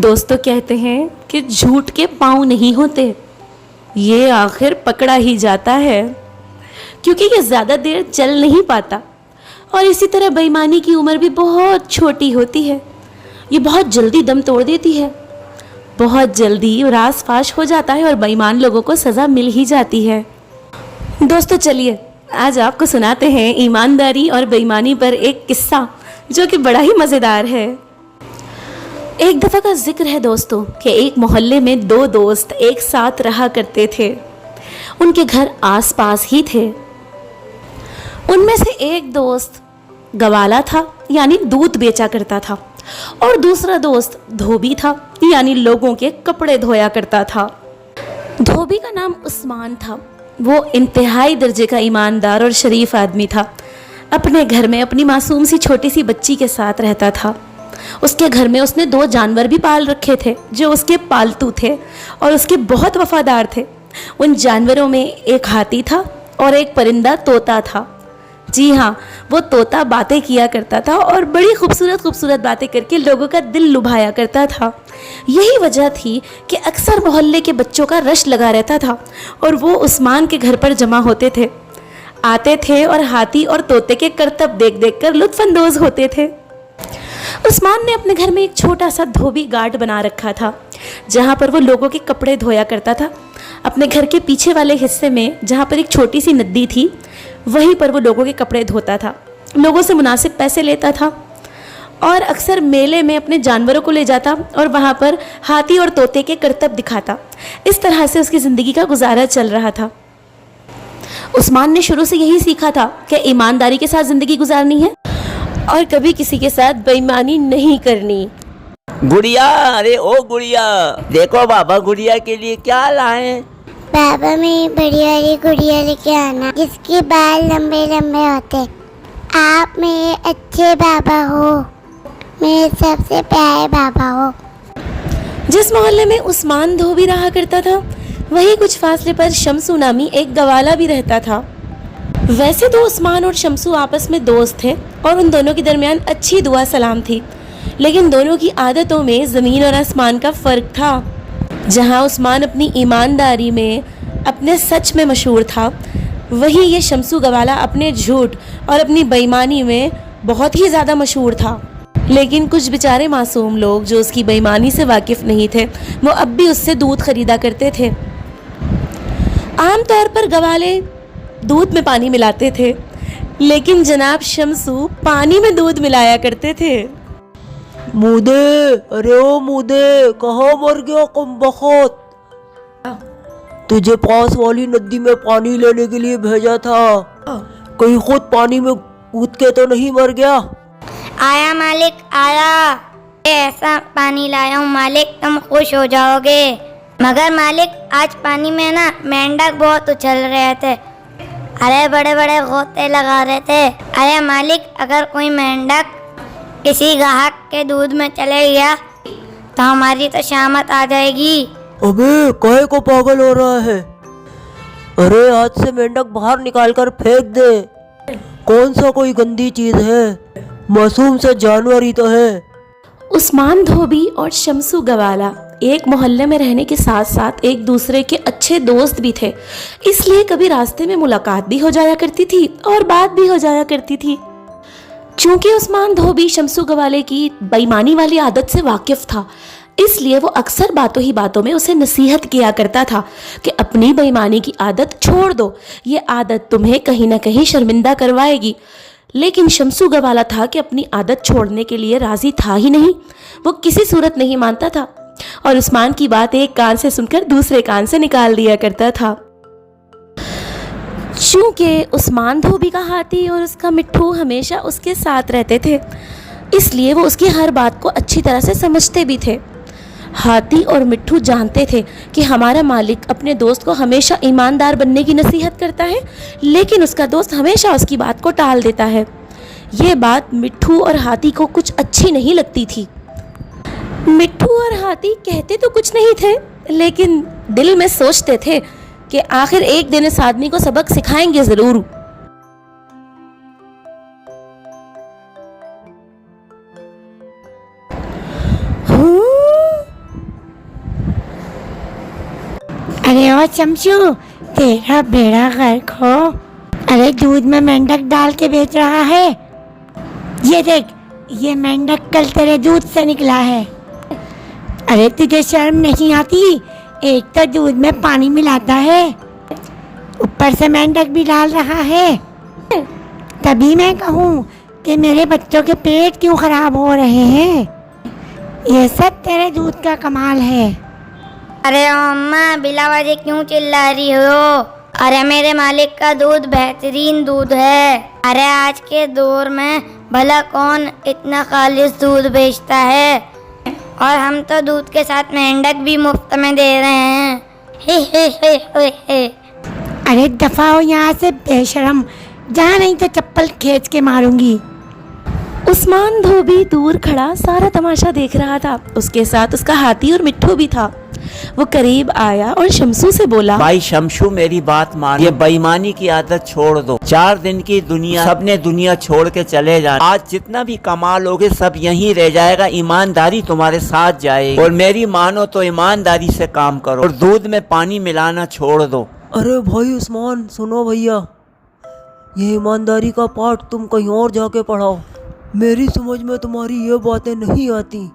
दोस्तों कहते हैं कि झूठ के पाँव नहीं होते, ये आखिर पकड़ा ही जाता है, क्योंकि ये ज़्यादा देर चल नहीं पाता। और इसी तरह बेईमानी की उम्र भी बहुत छोटी होती है, ये बहुत जल्दी दम तोड़ देती है, बहुत जल्दी रास फाश हो जाता है और बेईमान लोगों को सज़ा मिल ही जाती है। दोस्तों चलिए आज आपको सुनाते हैं ईमानदारी और बेईमानी पर एक किस्सा जो कि बड़ा ही मज़ेदार है। एक दफ़ा का जिक्र है दोस्तों कि एक मोहल्ले में दो दोस्त एक साथ रहा करते थे। उनके घर आसपास ही थे। उनमें से एक दोस्त गवाला था, यानी दूध बेचा करता था, और दूसरा दोस्त धोबी था, यानी लोगों के कपड़े धोया करता था। धोबी का नाम उस्मान था। वो इंतहाई दर्जे का ईमानदार और शरीफ आदमी था। अपने घर में अपनी मासूम सी छोटी सी बच्ची के साथ रहता था। उसके घर में उसने दो जानवर भी पाल रखे थे जो उसके पालतू थे और उसके बहुत वफादार थे। उन जानवरों में एक हाथी था और एक परिंदा तोता था। जी हाँ, वो तोता बातें किया करता था और बड़ी खूबसूरत खूबसूरत बातें करके लोगों का दिल लुभाया करता था। यही वजह थी कि अक्सर मोहल्ले के बच्चों का रश लगा रहता था और वो उस्मान के घर पर जमा होते थे, आते थे और हाथी और तोते के करतब देख देख कर लुत्फानंदोज होते थे। उस्मान ने अपने घर में एक छोटा सा धोबी गार्ड बना रखा था, जहाँ पर वो लोगों के कपड़े धोया करता था। अपने घर के पीछे वाले हिस्से में जहाँ पर एक छोटी सी नदी थी, वहीं पर वो लोगों के कपड़े धोता था, लोगों से मुनासिब पैसे लेता था और अक्सर मेले में अपने जानवरों को ले जाता और वहाँ पर हाथी और तोते के करतब दिखाता। इस तरह से उसकी ज़िंदगी का गुजारा चल रहा था। उस्मान ने शुरू से यही सीखा था कि ईमानदारी के साथ ज़िंदगी गुजारनी है और कभी किसी के साथ बेईमानी नहीं करनी। गुड़िया, अरे ओ गुड़िया, देखो बाबा गुड़िया के लिए क्या लाए। बाबा मेरी बड़ी वाली गुड़िया लेके आना जिसके बाल लंबे लंबे होते। आप मेरे अच्छे बाबा हो, मेरे सबसे प्यारे बाबा हो। जिस मोहल्ले में उस्मान धोबी रहा करता था, वहीं कुछ फासले पर शमसू नामी एक गवाला भी रहता था। वैसे तो उस्मान और शमसू आपस में दोस्त थे और उन दोनों के दरमियान अच्छी दुआ सलाम थी, लेकिन दोनों की आदतों में ज़मीन और आसमान का फ़र्क था। जहां उस्मान अपनी ईमानदारी में, अपने सच में मशहूर था, वहीं ये शमसू गवाला अपने झूठ और अपनी बेईमानी में बहुत ही ज़्यादा मशहूर था। लेकिन कुछ बेचारे मासूम लोग जो उसकी बेईमानी से वाकिफ़ नहीं थे, वो अब भी उससे दूध ख़रीदा करते थे। आम तौर पर गवाले दूध में पानी मिलाते थे, लेकिन जनाब शमसू पानी में दूध मिलाया करते थे। मुदे, अरे ओ मुदे, कहाँ मर गया कमबख्त? तुझे पास वाली नदी में पानी लेने के लिए भेजा था, कहीं खुद पानी में कूद के तो नहीं मर गया? आया मालिक आया, ऐसा पानी लाया हूँ मालिक, तुम खुश हो जाओगे। मगर मालिक आज पानी में ना मेंढक बहुत उछल रहे थे, अरे बड़े बड़े गोते लगा रहे थे। अरे मालिक, अगर कोई मेंढक किसी ग्राहक के दूध में चले गया तो हमारी तो शामत आ जाएगी। अबे काहे को पागल हो रहा है? अरे आज से मेंढक बाहर निकाल कर फेंक दे। कौन सा कोई गंदी चीज है, मासूम सा जानवर ही तो है। उस्मान धोबी और शमसू गवाला एक मोहल्ले में रहने के साथ साथ एक दूसरे के अच्छे दोस्त भी थे, इसलिए कभी रास्ते में मुलाकात भी हो जाया करती थी और बात भी हो जाया करती थी। चूंकि उस्मान धोबी शमसू गवाले की बेईमानी वाली आदत से वाकिफ था, इसलिए वो अक्सर बातों ही बातों में उसे नसीहत किया करता था कि अपनी बेईमानी की आदत छोड़ दो, ये आदत तुम्हें कहीं ना कहीं शर्मिंदा करवाएगी। लेकिन शमसू गवाला था कि अपनी आदत छोड़ने के लिए राजी था ही नहीं, वो किसी सूरत नहीं मानता था और उस्मान की बात एक कान से सुनकर दूसरे कान से निकाल दिया करता था। चूंकि उस्मान धोबी का हाथी और उसका मिट्ठू हमेशा उसके साथ रहते थे, इसलिए वो उसकी हर बात को अच्छी तरह से समझते भी थे। हाथी और मिट्ठू जानते थे कि हमारा मालिक अपने दोस्त को हमेशा ईमानदार बनने की नसीहत करता है, लेकिन उसका दोस्त हमेशा उसकी बात को टाल देता है। ये बात मिट्ठू और हाथी को कुछ अच्छी नहीं लगती थी। मिट्ठू और हाथी कहते तो कुछ नहीं थे, लेकिन दिल में सोचते थे कि आखिर एक दिन इस आदमी को सबक सिखाएंगे ज़रूर। अरे ओ शमशू, तेरा बेड़ा गर्क हो। अरे दूध में मेंढक डाल के बेच रहा है। ये देख, ये मेंढक कल तेरे दूध से निकला है। अरे तुझे शर्म नहीं आती? एक तो दूध में पानी मिलाता है, ऊपर से मेंढक भी डाल रहा है। तभी मैं कहूँ कि मेरे बच्चों के पेट क्यों खराब हो रहे हैं। ये सब तेरे दूध का कमाल है। अरे अम्मा, बिला वजह क्यों चिल्ला रही हो? अरे मेरे मालिक का दूध बेहतरीन दूध है। अरे आज के दौर में भला कौन इतना खालिस दूध बेचता है? और हम तो दूध के साथ मेंढक भी मुफ्त में दे रहे हैं। हे। अरे दफा हो यहाँ से बेशरम, जहाँ नहीं तो चप्पल खींच के मारूंगी। उस्मान धोबी दूर खड़ा सारा तमाशा देख रहा था। उसके साथ उसका हाथी और मिट्ठू भी था। वो करीब आया और शमसू से बोला, भाई शमशू मेरी बात मान, ये बेईमानी की आदत छोड़ दो। 4 दिन की दुनिया, सबने दुनिया छोड़ के चले जाना। आज जितना भी कमा लोगे सब यहीं रह जाएगा। ईमानदारी तुम्हारे साथ जाएगी और मेरी मानो तो ईमानदारी से काम करो और दूध में पानी मिलाना छोड़ दो। अरे भाई उस्मान, सुनो भैया, ये ईमानदारी का पाठ तुम कहीं और जाके पढ़ाओ। मेरी समझ में तुम्हारी ये बातें नहीं आती।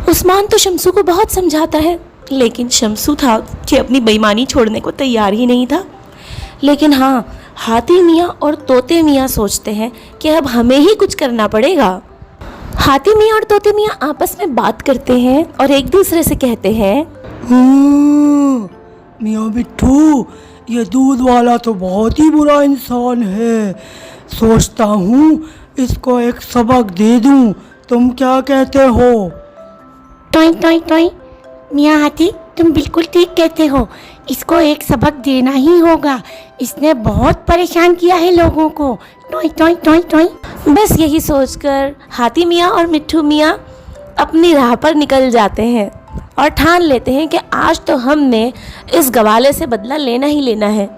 उस्मान तो शमसू को बहुत समझाता है, लेकिन शमसू था कि अपनी बेईमानी छोड़ने को तैयार ही नहीं था। लेकिन हाँ, हाथी मियाँ और तोते मियाँ सोचते हैं कि अब हमें ही कुछ करना पड़ेगा। हाथी मियाँ और तोते मियाँ आपस में बात करते हैं और एक दूसरे से कहते हैं, मियाँ मिट्ठू, ये दूध वाला तो बहुत ही बुरा इंसान है। सोचता हूँ इसको एक सबक दे दूँ। तुम क्या कहते हो? टोई टोई टोई, मियाँ हाथी, तुम बिल्कुल ठीक कहते हो। इसको एक सबक देना ही होगा। इसने बहुत परेशान किया है लोगों को। टोई टोई टोई टोई। बस यही सोचकर हाथी मियाँ और मिट्ठू मियाँ अपनी राह पर निकल जाते हैं और ठान लेते हैं कि आज तो हमने इस गवाले से बदला लेना ही लेना है।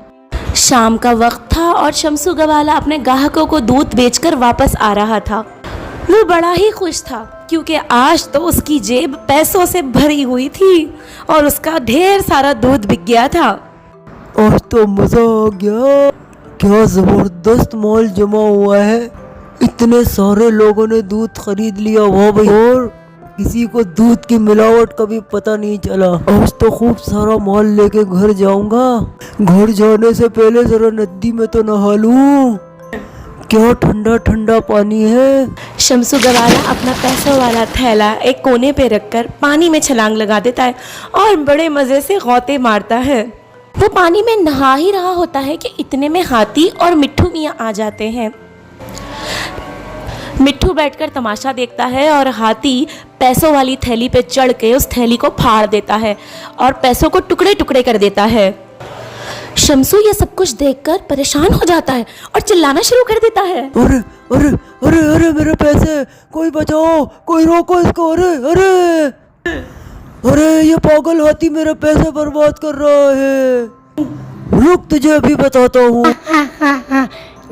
शाम का वक्त था और शमसू गवाला अपने ग्राहकों को दूध बेचकर वापस आ रहा था। वो बड़ा ही खुश था क्योंकि आज तो उसकी जेब पैसों से भरी हुई थी और उसका ढेर सारा दूध बिक गया था। आज तो मजा आ गया। क्या जबरदस्त माल जमा हुआ है। इतने सारे लोगों ने दूध खरीद लिया। वाह भाई, और किसी को दूध की मिलावट का भी पता नहीं चला। आज तो खूब सारा माल लेके घर जाऊंगा। घर जाने से पहले जरा नदी में तो नहा लूं। क्या ठंडा ठंडा पानी है। शमसू गवाला अपना पैसों वाला थैला एक कोने पे रखकर पानी में छलांग लगा देता है और बड़े मज़े से गौते मारता है। वो पानी में नहा ही रहा होता है कि इतने में हाथी और मिट्ठू मियाँ आ जाते हैं। मिट्ठू बैठकर तमाशा देखता है और हाथी पैसों वाली थैली पे चढ़ के उस थैली को फाड़ देता है और पैसों को टुकड़े टुकड़े कर देता है। शमसू ये सब कुछ देखकर परेशान हो जाता है और चिल्लाना शुरू कर देता है, अरे अरे अरे अरे मेरे पैसे, कोई बचाओ, कोई रोको इसको। अरे अरे अरे ये पागल हाथी मेरे पैसे बर्बाद कर रहा है। रुक, तुझे अभी बताता हूँ।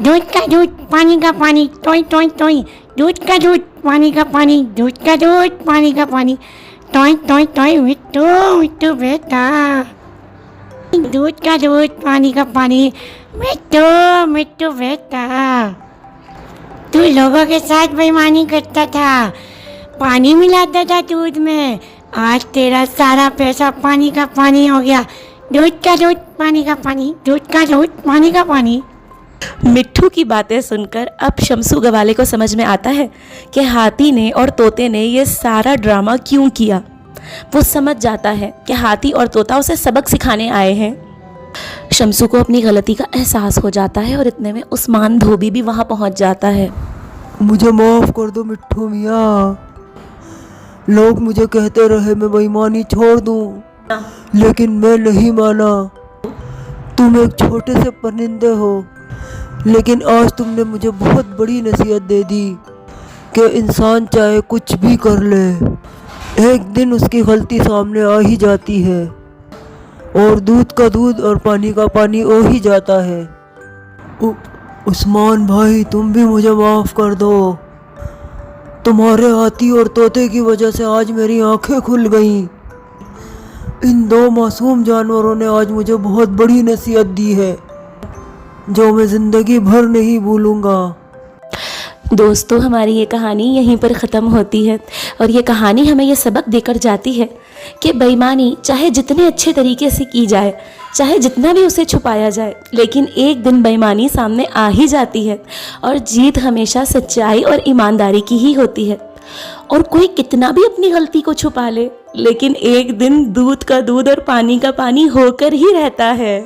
दूध का दूध, पानी का पानी, टोई टोई टोई। दूध का दूध, पानी का पानी, दूध का दूध, पानी का पानी, टोई टोई टोई। मिट्टू मिट्टू बेटा, दूध का दूध, पानी का पानी, मिट्टू मिट्टू बेटा। तू लोगों के साथ बेईमानी करता था, पानी मिलाता था दूध में। आज तेरा सारा पैसा पानी का पानी हो गया। दूध का दूध, पानी का पानी, दूध का दूध, पानी का पानी। मिट्ठू की बातें सुनकर अब शमसू गवाले को समझ में आता है कि हाथी ने और तोते ने ये सारा ड्रामा क्यों किया। वो समझ जाता है कि हाथी और तोता उसे सबक सिखाने आए हैं। शमसू को अपनी गलती का एहसास हो जाता है और इतने में उस्मान धोबी भी वहाँ पहुँच जाता है। मुझे माफ़ कर दो मिट्ठू मियाँ। लोग मुझे कहते रहे मैं बेईमानी छोड़ दूँ, लेकिन मैं नहीं माना। तुम एक छोटे से परिंदे हो, लेकिन आज तुमने मुझे बहुत बड़ी नसीहत दे दी कि इंसान चाहे कुछ भी कर ले, एक दिन उसकी गलती सामने आ ही जाती है और दूध का दूध और पानी का पानी हो ही जाता है। उस्मान भाई, तुम भी मुझे माफ़ कर दो। तुम्हारे हाथी और तोते की वजह से आज मेरी आंखें खुल गईं। इन दो मासूम जानवरों ने आज मुझे बहुत बड़ी नसीहत दी है जो मैं ज़िंदगी भर नहीं भूलूंगा। दोस्तों, हमारी ये कहानी यहीं पर ख़त्म होती है और ये कहानी हमें ये सबक देकर जाती है कि बेईमानी चाहे जितने अच्छे तरीके से की जाए, चाहे जितना भी उसे छुपाया जाए, लेकिन एक दिन बेईमानी सामने आ ही जाती है और जीत हमेशा सच्चाई और ईमानदारी की ही होती है। और कोई कितना भी अपनी गलती को छुपा ले, लेकिन एक दिन दूध का दूध और पानी का पानी होकर ही रहता है।